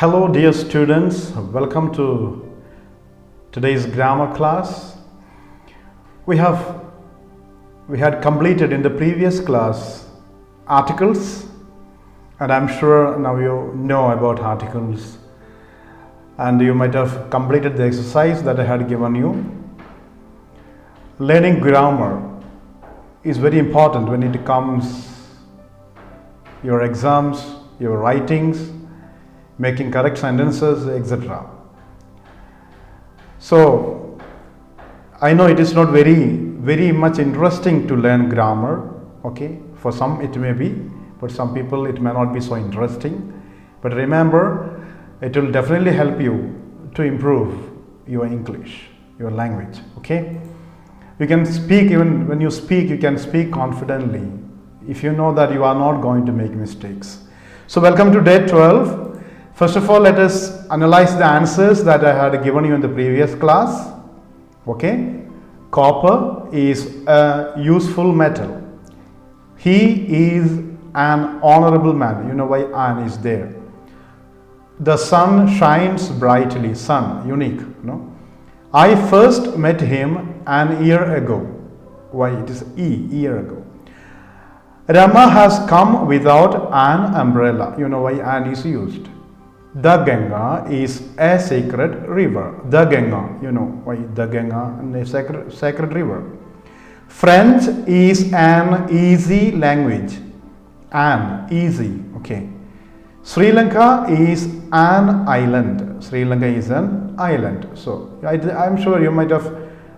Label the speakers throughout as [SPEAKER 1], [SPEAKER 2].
[SPEAKER 1] Hello dear students, welcome to today's grammar class. We had completed in the previous class articles, and I'm sure now you know about articles, and you might have completed the exercise that I had given you. Learning grammar is very important when it comes your exams, your writings, making correct sentences, etc. So I know it is not very much interesting to learn grammar, okay? For some it may be, but some people it may not be so interesting. But remember, it will definitely help you to improve your English, your language, okay? You can speak, even when you speak, you can speak confidently if you know that you are not going to make mistakes. So welcome to day 12. First of all, let us analyze the answers that I had given you in the previous class. Okay, copper is a useful metal. He is an honorable man. You know why an is there. The sun shines brightly. Sun, unique. No. I first met him an year ago. Why? It is year ago. Rama has come without an umbrella. You know why an is used. The Ganga is a sacred river. The Ganga, you know why the Ganga is a sacred river. French is an easy language. An, easy, okay. Sri Lanka is an island. Sri Lanka is an island. So I'm sure you might have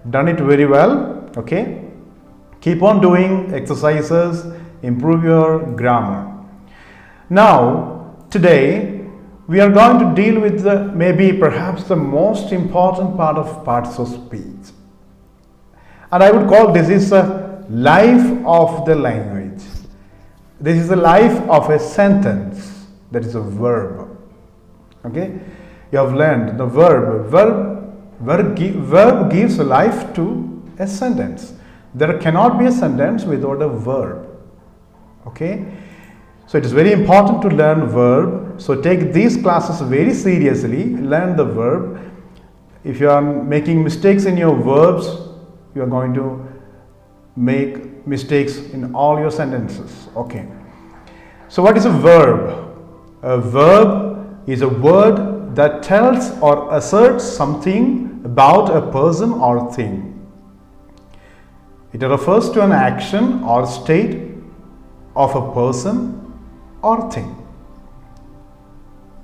[SPEAKER 1] done it very well, okay. Keep on doing exercises, improve your grammar. Now, today, we are going to deal with perhaps the most important part of parts of speech. And I would call this is a life of the language. This is the life of a sentence. That is a verb. Okay? You have learned the verb. Verb gives life to a sentence. There cannot be a sentence without a verb. Okay? So it is very important to learn verb. So take these classes very seriously. Learn the verb. If you are making mistakes in your verbs, you are going to make mistakes in all your sentences. Okay. So what is a verb? A verb is a word that tells or asserts something about a person or thing. It refers to an action or state of a person or thing.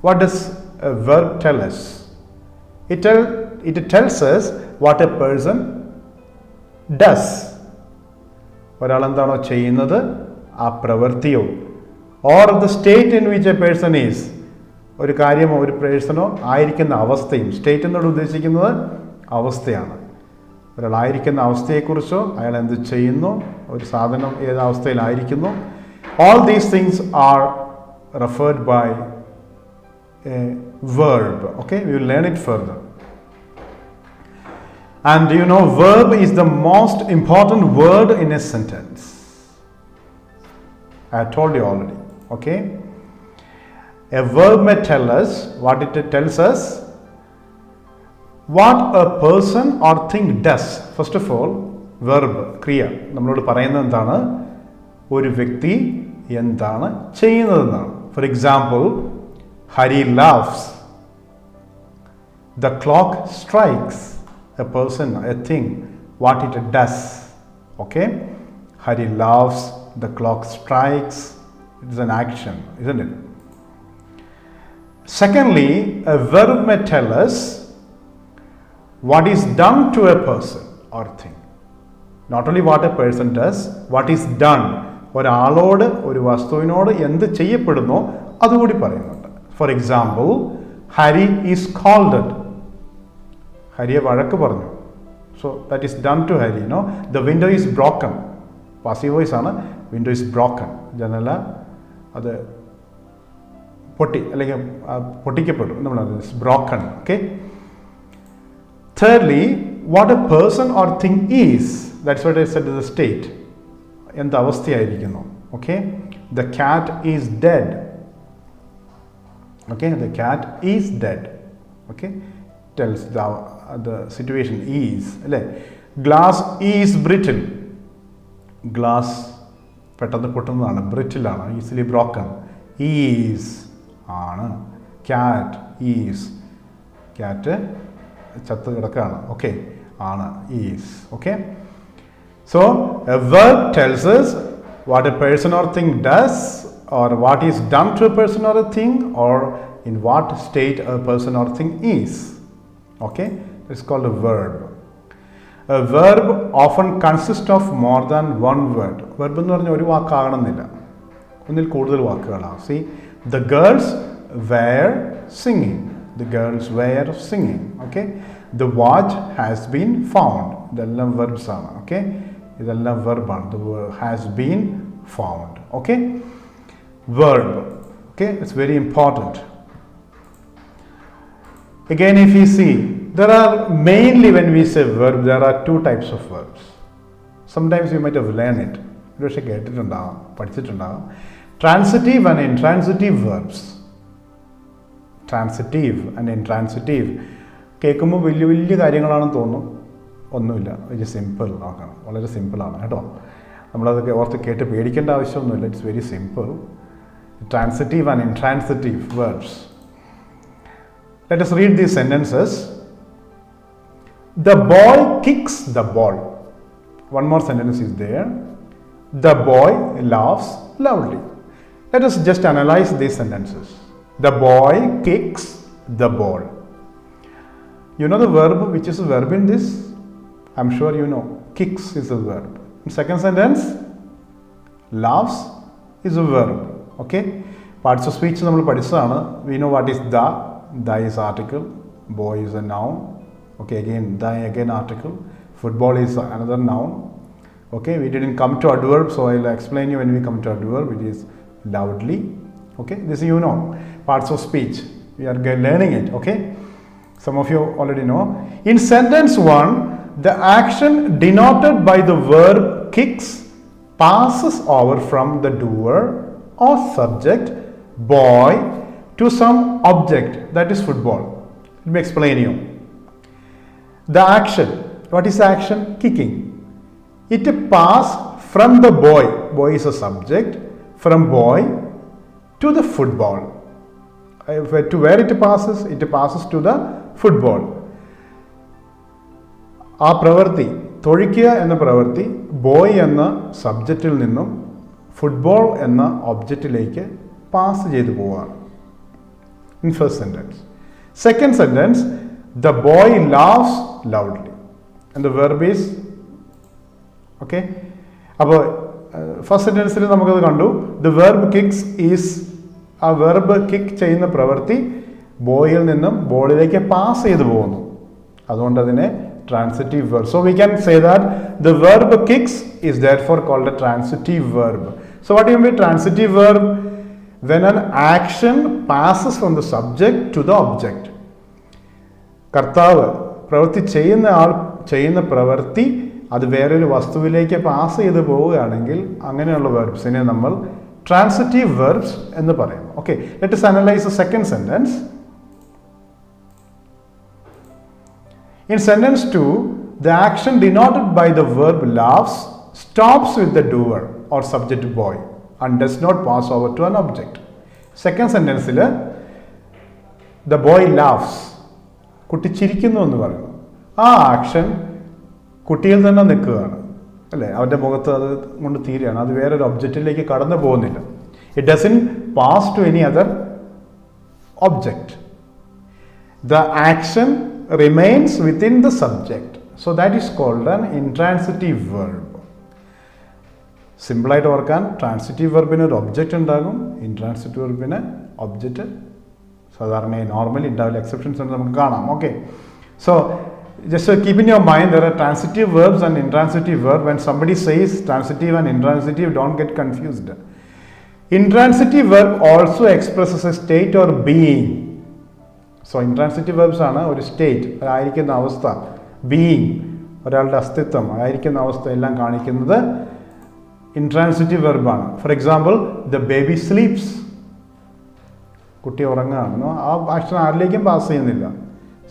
[SPEAKER 1] What does a verb tell us? It tells us what a person does. ഒരാൾ എന്താണോ ചെയ്യുന്നത് ആ പ്രവൃത്തിയോ or the state in which a person is, ഒരു കാര്യമോ ഒരു പേഴ്സണോ ആയിരിക്കുന്ന അവസ്ഥയും. State എന്നോട് ഉദ്ദേശിക്കുന്നത് അവസ്ഥയാണ്. ഒരാളായിരിക്കുന്ന അവസ്ഥയെക്കുറിച്ചോ അയാൾ എന്ത് ചെയ്യുന്നു, ഒരു സാധനം ഏത് അവസ്ഥയിലായിരിക്കുന്നു. All these things are referred by a verb. Okay, we will learn it further. And you know, verb is the most important word in a sentence. I told you already. Okay, a verb may tell us what it tells us, what a person or thing does. First of all, verb, kriya, നമ്മളോട് പറയുന്നത് എന്താണ്, ഒരു വ്യക്തി എന്താണ് ചെയ്യുന്നതെന്നാണ്. For example, Hari laughs. The clock strikes. A person, a thing, what it does. Okay? Hari laughs. The clock strikes. It is an action, isn't it? Secondly, a verb may tell us what is done to a person or thing. Not only what a person does, what is done. ഒരാളോട് ഒരു വസ്തുവിനോട് എന്ത് ചെയ്യപ്പെടുന്നോ അതുകൂടി പറയുന്നുണ്ട്. For example, Hari is scolded. ഹരിയെ വഴക്ക് പറഞ്ഞു. So that is done to Hari. No, the window is broken. Passive voice ആണ്. Window is broken. ജനല അത് പൊട്ടി അല്ലെങ്കിൽ പൊട്ടിക്കപ്പെട്ടു. നമ്മളത് broken. Okay. Thirdly, what a person or thing is. That's what I said to the state. എന്ത് അവസ്ഥയായിരിക്കുന്നു. Okay. The cat is dead. Okay, the cat is dead. Okay, tells the situation is. Glass is brittle. Glass പെട്ടെന്ന് പൊട്ടുന്നതാണ്, ബ്രിറ്റിൽ ആണ്, easily broken. Is ആണ്. Cat is, cat ചത്ത് കിടക്കുകയാണ്. Okay, ആണ്, is. Okay, so A verb tells us what a person or thing does, or what is done to a person or a thing, or in what state a person or thing is. Okay, it's called a verb. A verb often consists of more than one word. Verb എന്ന് പറഞ്ഞാൽ ഒരു വാക്കാകണമെന്നില്ല, ഒന്നിൽ കൂടുതൽ വാക്കുകളാണ്. See, the girls were singing. The girls were singing. Okay, the watch has been found. ഇതെല്ലാം verbs ആണ്. Okay, ഇതെല്ലാം verb ആണ്. The verb has been found. Okay, verb. Okay, it's very important. Again, if you see, there are mainly, when we say verb, there are two types of verbs. Sometimes you might have learned it. Transitive and intransitive verbs. Transitive and intransitive. കേൾക്കുമ്പോൾ വലിയ വലിയ കാര്യങ്ങളാണെന്ന് തോന്നും. ഒന്നുമില്ല, very simple. നോക്കണം, വളരെ സിമ്പിളാണ് കേട്ടോ. നമ്മളതൊക്കെ ഓർത്ത് കേട്ട് പേടിക്കേണ്ട ആവശ്യമൊന്നുമില്ല. It's very simple. Transitive and intransitive verbs. Let us read these sentences. The boy kicks the ball. One more sentence is there. The boy laughs loudly. Let us just analyze these sentences. The boy kicks the ball. You know the verb, which is a verb in this? I'm sure you know. Kicks is a verb. In second sentence, laughs is a verb. Okay? Parts of speech നമ്മൾ പഠിച്ചതാണ്. We know what is the. The is article. Boy is a noun. Okay, again, the again article. Football is another noun. Okay, we didn't come to adverb, so I'll explain you when we come to adverb. It is loudly. Okay, this you know. Parts of speech. We are learning it. Okay, some of you already know. In sentence 1, the action denoted by the verb kicks passes over from the doer or subject, boy, to some object, that is football. Let me explain you. The action, what is the action? Kicking. It passes from the boy, boy is a subject, from boy to the football. To where it passes to the football. ആ പ്രവൃത്തി, തൊഴിക്കുക എന്ന പ്രവൃത്തി boy എന്ന സബ്ജക്റ്റിൽ നിന്നും football എന്ന ഒബ്ജക്റ്റിലേക്ക് pass ചെയ്തു പോവുകയാണ്. In first sentence. Second sentence, the boy laughs loudly. And the verb is, okay? അപ്പോൾ ഫസ്റ്റ് സെൻറ്റൻസിൽ നമുക്കത് കണ്ടു. The verb kicks is, ആ വെർബ് കിക്ക് ചെയ്യുന്ന പ്രവൃത്തി ബോയിൽ നിന്നും ബോളിലേക്ക് പാസ് ചെയ്തു പോകുന്നു. അതുകൊണ്ട് അതിനെ transitive verb. So we can say that the verb kicks is therefore called a transitive verb. So what do you mean transitive verb? When an action passes from the subject to the object. കർത്താവ് പ്രവൃത്തി ചെയ്യുന്ന ആൾ ചെയ്യുന്ന പ്രവൃത്തി അത് വേറൊരു വസ്തുവിലേക്ക് pass ചെയ്ത് പോവുകയാണെങ്കിൽ അങ്ങനെയുള്ള വെർബ്സിനെ നമ്മൾ ട്രാൻസിറ്റീവ് വെർബ്സ് എന്ന് പറയും. Okay, let us analyze the second sentence. In sentence 2, the action denoted by the verb laughs stops with the doer or subject boy and does not pass over to an object. Second sentence, the boy laughs. കുട്ടി ചിരിക്കുന്നു എന്ന് പറയുന്നു. ആ action കുട്ടിയിൽ തന്നെ നിൽക്കുകയാണ്, അല്ലേ? അവൻ്റെ മുഖത്ത് അത് കൊണ്ട് തീരുകയാണ്. അത് വേറൊരു ഒബ്ജക്റ്റിലേക്ക് കടന്നു പോകുന്നില്ല. It doesn't pass to any other object. The action remains within the subject. So that is called an intransitive verb. സിമ്പിളായിട്ട് ഓർക്കാൻ, ട്രാൻസിറ്റീവ് വെർബിന് ഒരു ഒബ്ജക്റ്റ് ഉണ്ടാകും, ഇൻട്രാൻസിറ്റീവ് വെർബിന് ഒബ്ജക്റ്റ് സാധാരണയായി നോർമലി ഉണ്ടാവില്ല, എക്സെപ്ഷൻസ് ഉണ്ട്, നമുക്ക് കാണാം. Okay, so just keep in your mind there are transitive verbs and intransitive verb. When somebody says transitive and intransitive, don't get confused. Intransitive verb also expresses a state or being. So intransitive verbs ആണ് ഒരു state, ആയിരിക്കുന്ന അവസ്ഥ, being, ഒരാളുടെ അസ്തിത്വം, ആയിരിക്കുന്ന അവസ്ഥ എല്ലാം കാണിക്കുന്നത് ഇൻട്രാൻസിറ്റീവ് വെർബാണ്. For example, the baby sleeps. കുട്ടി ഉറങ്ങുകയാണ്, ആ ആക്ഷൻ ആരിലേക്കും പാസ് ചെയ്യുന്നില്ല.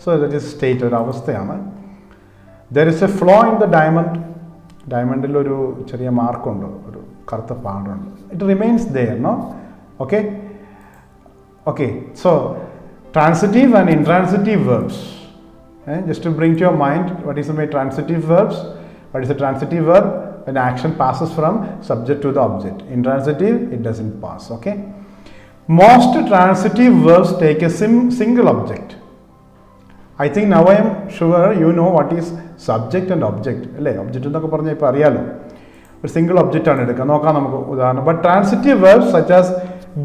[SPEAKER 1] സോ ദറ്റ് ഈസ് സ്റ്റേറ്റ്, ഒരു അവസ്ഥയാണ്. There is a flaw in the diamond. ഡയമണ്ടിലൊരു ചെറിയ മാർക്കുണ്ട്, ഒരു കറുത്ത പാടുണ്ട്. It remains there, no? Okay okay. So transitive and intransitive verbs. Just to bring to your mind, what is the transitive verbs? What is a transitive verb? When action passes from subject to the object. Intransitive, it doesn't pass. Okay. Most transitive verbs take a single object. I think now I am sure you know what is subject and object. അല്ലേ? Object എന്നൊക്കെ പറഞ്ഞാൽ ഇപ്പോൾ അറിയാലോ. ഒരു single object ആണ് എടുക്കുക. നോക്കാം നമുക്ക് ഉദാഹരണം. But transitive verbs such as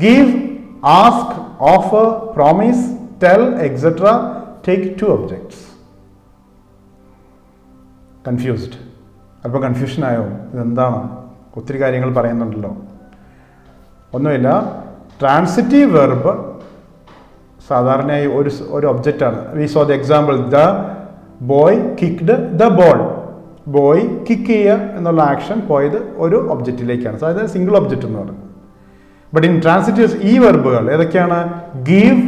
[SPEAKER 1] give, ask, offer, promise, tell, etc. take two objects. Confused? അപ്പോൾ കൺഫ്യൂഷൻ ആയോ? ഇതെന്താണ്? ഒത്തിരി കാര്യങ്ങൾ പറയുന്നുണ്ടല്ലോ. ഒന്നുമില്ല. ട്രാൻസിറ്റീവ് വെർബ് സാധാരണയായി ഒരു ഒബ്ജക്റ്റാണ്. We saw the example, the boy kicked the ball. Boy kick ചെയ്യുക എന്നുള്ള ആക്ഷൻ പോയത് ഒരു ഒബ്ജക്റ്റിലേക്കാണ്. അതായത് സിംഗിൾ ഒബ്ജക്റ്റ് എന്ന് പറയുന്നത്. ബട്ട് ഇൻ ട്രാൻസിറ്റീവ്സ് ഈ വെർബുകൾ ഏതൊക്കെയാണ്? Give,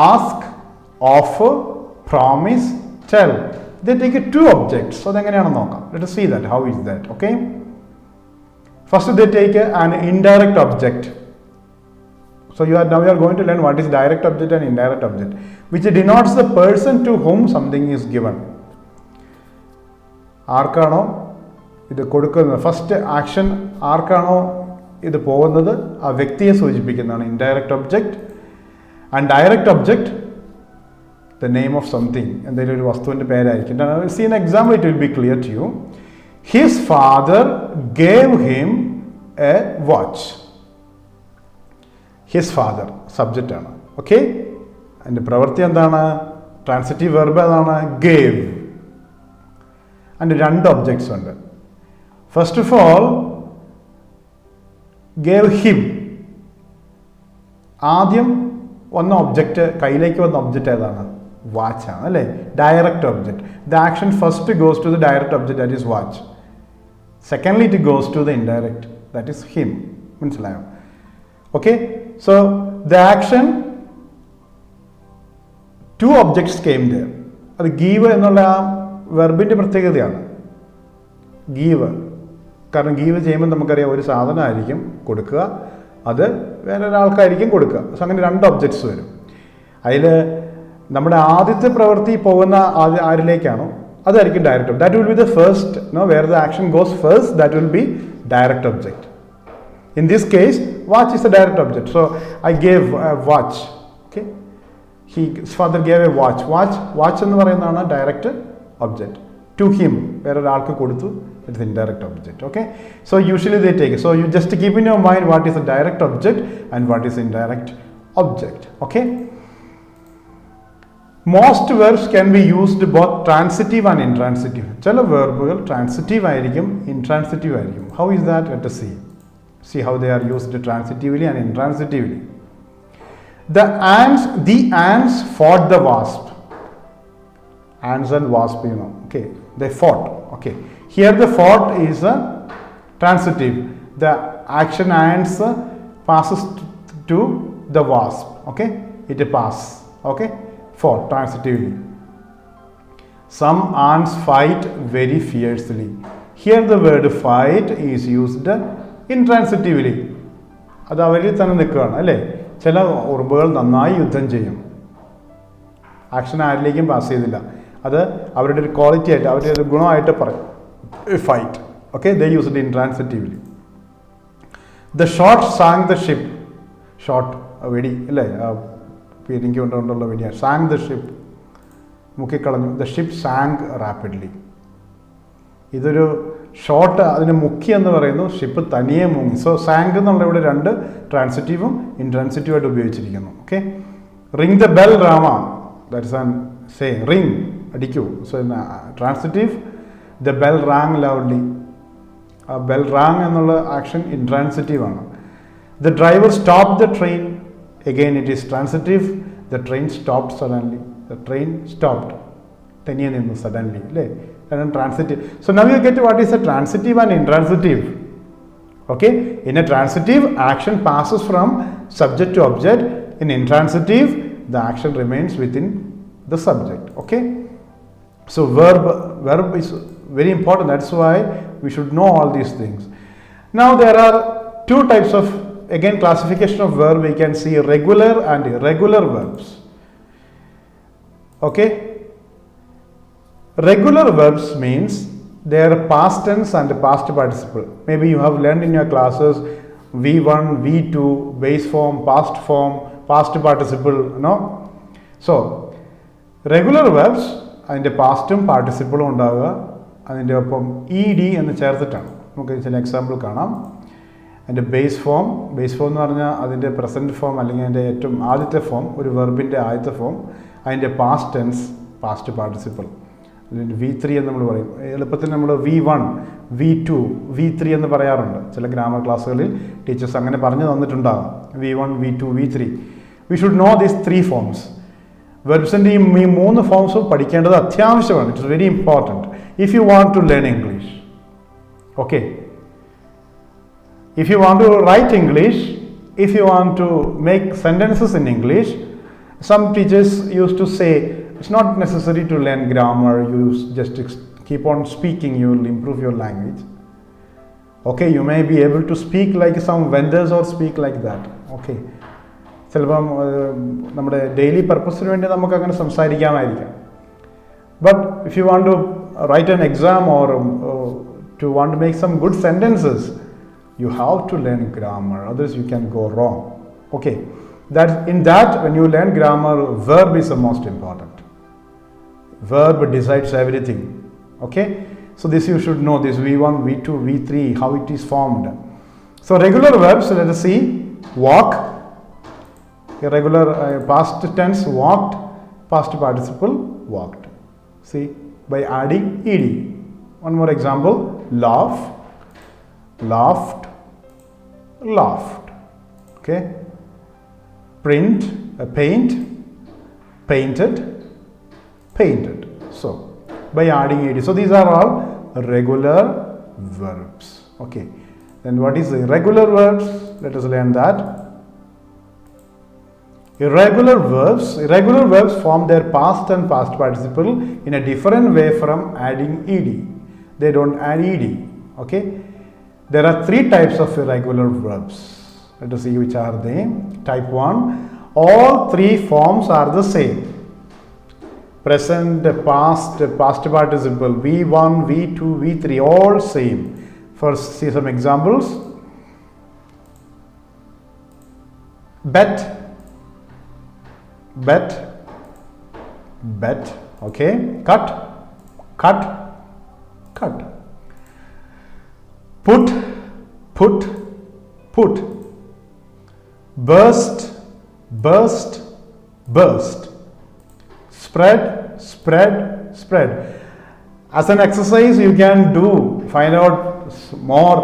[SPEAKER 1] ask, offer, promise, tell. They take two objects. So അതെങ്ങനെയാണെന്ന് നോക്കാം. Let us see that. How is that? Okay. First they take an indirect object. So now you are going to learn what is direct object and indirect object, which denotes the person to whom something is given. ആർക്കാണോ ഇത് കൊടുക്കുന്നത്, first action ആർക്കാണോ ഇത് പോകുന്നത് ആ വ്യക്തിയെ സൂചിപ്പിക്കുന്നതാണ് indirect object. And direct object the name of something, എന്തെങ്കിലും ഒരു വസ്തുവിൻ്റെ പേരായിരിക്കും. See an example, it will be clear to you. His father gave him a watch. His father subject ആണ്. ഓക്കെ. അതിൻ്റെ പ്രവൃത്തി എന്താണ്? ട്രാൻസിറ്റീവ് വെർബ് ഏതാണ്? ഗേവ്. അതിൻ്റെ രണ്ട് ഒബ്ജക്ട്സ് ഉണ്ട്. First of all gave him. ആദ്യം വന്ന ഒബ്ജക്റ്റ്, കയ്യിലേക്ക് വന്ന ഒബ്ജക്റ്റ് ഏതാണ്? വാച്ച് ആണ്, അല്ലേ? Direct object. The action first goes to the direct object, that is watch. Secondly it goes to the indirect, that is him. മനസ്സിലായോ? Okay. So the action, two objects came there. അത് give എന്നുള്ള ആ വെർബിൻ്റെ പ്രത്യേകതയാണ്. Give. കാരണം give ചെയ്യുമ്പോൾ നമുക്കറിയാം ഒരു സാധനമായിരിക്കും കൊടുക്കുക, അത് വേറൊരാൾക്കായിരിക്കും കൊടുക്കുക. സോ അങ്ങനെ രണ്ട് ഒബ്ജക്ട്സ് വരും. അതിൽ നമ്മുടെ ആദ്യത്തെ പ്രവൃത്തി പോകുന്ന ആരിലേക്കാണോ അതായിരിക്കും direct. That will be the first, no, where the action goes first, that will be direct object. In this case watch is a direct object. So I gave watch. Okay. His father gave a watch. Watch എന്ന് പറയുന്നതാണ് direct object. To him, വേറൊരാൾക്ക് കൊടുത്തു, it's indirect object. Okay. So usually they take. So you just keep in your mind what is a direct object and what is indirect object. Okay. Most verbs can be used both transitive and intransitive. ചില വെർബുകൾ transitive ആയിരിക്കും, intransitive ആയിരിക്കും. How is that? Let us see how they are used transitively and intransitively. The ants fought the wasp. Ants and wasp, you know. Okay, they fought. Okay, here the fought is a transitive. The action ants passes to the wasp. Okay, it passes. Okay. For transitively. Some ants fight very fiercely. Here the word fight is used intransitively. അത് അവരിൽ തന്നെ നിൽക്കുകയാണ്, അല്ലേ? ചില ഉറുമ്പുകൾ നന്നായി യുദ്ധം ചെയ്യും, ആക്ഷൻ ആരിലേക്കും പാസ് ചെയ്തില്ല. അത് അവരുടെ ഒരു ക്വാളിറ്റി ആയിട്ട്, അവരുടെ ഒരു ഗുണമായിട്ട് പറയും, fight. Okay. They use it intransitively. The shot sank the ship. Shot വെടി, അല്ലേ? പീരിങ്കി കൊണ്ടുള്ള വെടിയാണ്. സാങ് ദ ഷിപ്പ്, മുക്കിക്കളഞ്ഞു. The ship sank rapidly. ഇതൊരു ഷോട്ട്, അതിന് മുക്കി എന്ന് പറയുന്നു, ഷിപ്പ് തനിയെ മുങ്ങി. സോ സാങ്ക് എന്നുള്ള ഇവിടെ രണ്ട് ട്രാൻസിറ്റീവും ഇൻട്രാൻസിറ്റീവായിട്ട് ഉപയോഗിച്ചിരിക്കുന്നു. Okay. Ring the bell Rama, that is an say, ring, അടിക്കൂ. So transitive, the bell rang loudly. ആ ബെൽ റാങ് എന്നുള്ള ആക്ഷൻ ഇൻട്രാൻസിറ്റീവ് ആണ്. The driver stop the train. Again it is transitive. The train stopped suddenly. The train stopped. തനിയെ നിന്നു, suddenly, അല്ലേ? അതാണ് transitive. So now you get what is a transitive and intransitive. Okay. In a transitive, action passes from subject to object. In intransitive, the action remains within the subject. Okay. So verb is very important. That's why we should know all these things. Now there are two types of, again, classification of verb. We can see regular and irregular verbs. Okay. Regular verbs means they are past tense and past participle. Maybe you have learned in your classes V1, V2, base form, past participle, no? So, regular verbs, അതിൻ്റെ പാസ്റ്റും പാർട്ടിസിപ്പിളും ഉണ്ടാവുക, അതിൻ്റെ ഒപ്പം E D എന്ന് ചേർത്തിട്ടാണ്. നമുക്ക് ചില example കാണാം. അതിൻ്റെ ബേസ് ഫോം എന്ന് പറഞ്ഞാൽ അതിൻ്റെ പ്രസൻറ്റ് ഫോം അല്ലെങ്കിൽ അതിൻ്റെ ഏറ്റവും ആദ്യത്തെ ഫോം, ഒരു വെർബിൻ്റെ ആദ്യത്തെ ഫോം, അതിൻ്റെ past tense, past participle. V3 എന്ന് നമ്മൾ പറയും. എളുപ്പത്തിൽ നമ്മൾ V1, V2, V3 എന്ന് പറയാറുണ്ട്. ചില ഗ്രാമർ ക്ലാസ്സുകളിൽ ടീച്ചേഴ്സ് അങ്ങനെ പറഞ്ഞു തന്നിട്ടുണ്ടാകും. V1, V2, V3. We should know these three forms. വെർബ്സിൻ്റെ ഈ മൂന്ന് ഫോംസും പഠിക്കേണ്ടത് അത്യാവശ്യമാണ്. It is very important if you want to learn English. Okay, if you want to write English, if you want to make sentences in English, some teachers used to say it's not necessary to learn grammar, you just keep on speaking, you will improve your language. Okay, you may be able to speak like some vendors or speak like that. Okay, ചിലപ്പം നമ്മുടെ daily പർപ്പസിന് വേണ്ടി നമുക്ക് അങ്ങനെ സംസാരിക്കാമായിരിക്കാം. But if you want to write an exam or to want to make some good sentences, you have to learn grammar, others you can go wrong. Okay, in that when you learn grammar, verb is the most important. Verb decides everything. Okay, so this you should know, this V1, V2, V3, how it is formed. So regular verbs, let us see. Walk, irregular past tense walked, past participle walked. See, by adding ed. One more example: laugh, laughed, laughed. Okay, print, paint, painted, painted. So by adding ed. So these are all regular verbs. Okay, then what is irregular verbs? Let us learn that. Irregular verbs form their past and past participle in a different way from adding ed. They don't add ed. Okay, there are three types of irregular verbs. Let us see which are they. Type 1, all three forms are the same. Present, past participle, V1, V2, V3, all same. First, see some examples. Bet, bet, bet. Okay, cut, cut, cut. Put, put, put. Burst, burst, burst. Spread, spread, spread. As an exercise, you can find out more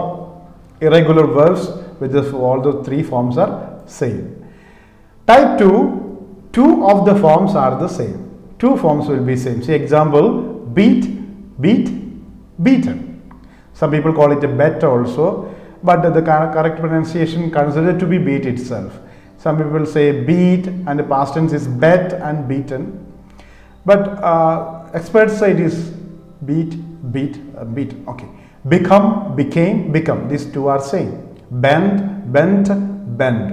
[SPEAKER 1] irregular verbs with all the three forms are same. Type 2, two of the forms are the same. Two forms will be same. See example: beat, beat, beaten. Some people call it a bet also, but the correct pronunciation considered to be beat itself. Some people say beat and the past tense is bet and beaten, but experts say it is beat, beat, beat. Okay, become, became, become. These two are same. Bend, bent, bend.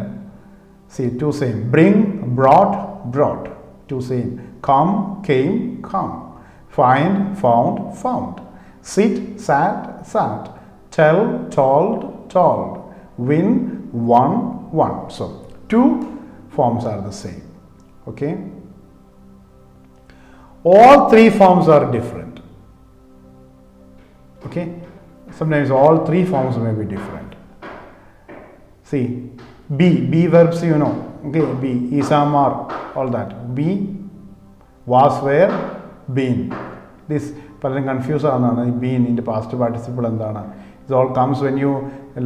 [SPEAKER 1] See, two same. Bring, brought, brought. Two same. Come, came, come. Find, found, found. Sit, sat, sat. Tell, told, told. Win, won, won. So two forms are the same. Okay, all three forms are different. Okay, sometimes all three forms may be different. See, be verbs, you know. Okay, be, is, am, are, all that. Be, was, were, been. This പലരും confuse ആവുന്നതാണ് ഈ been ഇൻ്റെ past participle എന്താണ്. It all comes when you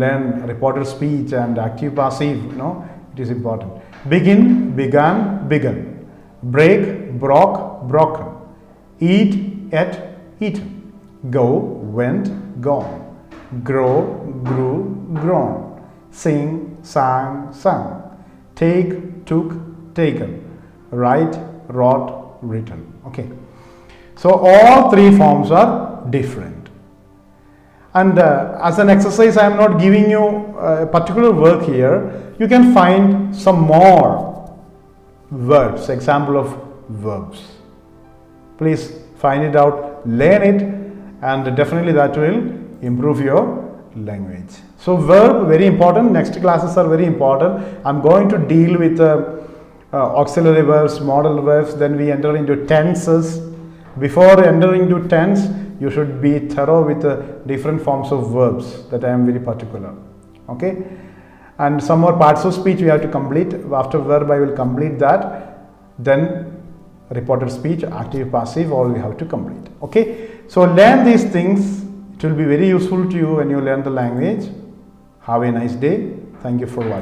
[SPEAKER 1] learn reported speech and active passive. No, it is important. Begin, began, begun. Break, broke, broken. Eat, ate, eaten. Go, went, gone. Grow, grew, grown. Sing, sang, sung. Take, took, taken, write, wrote, written. Okay. So all three forms are different. And as an exercise, I am not giving you a particular work here. You can find some more verbs, example of verbs. Please find it out, learn it, and definitely that will improve your language. So verb, very important. Next classes are very important. I'm going to deal with auxiliary verbs, modal verbs, then we enter into tenses. Before entering into tense, you should be thorough with different forms of verbs that I am very particular. Okay, and some more parts of speech we have to complete. After verb I will complete that, then reported speech, active, passive, all we have to complete. Okay, so learn these things. It will be very useful to you when you learn the language. Have a nice day. Thank you for watching.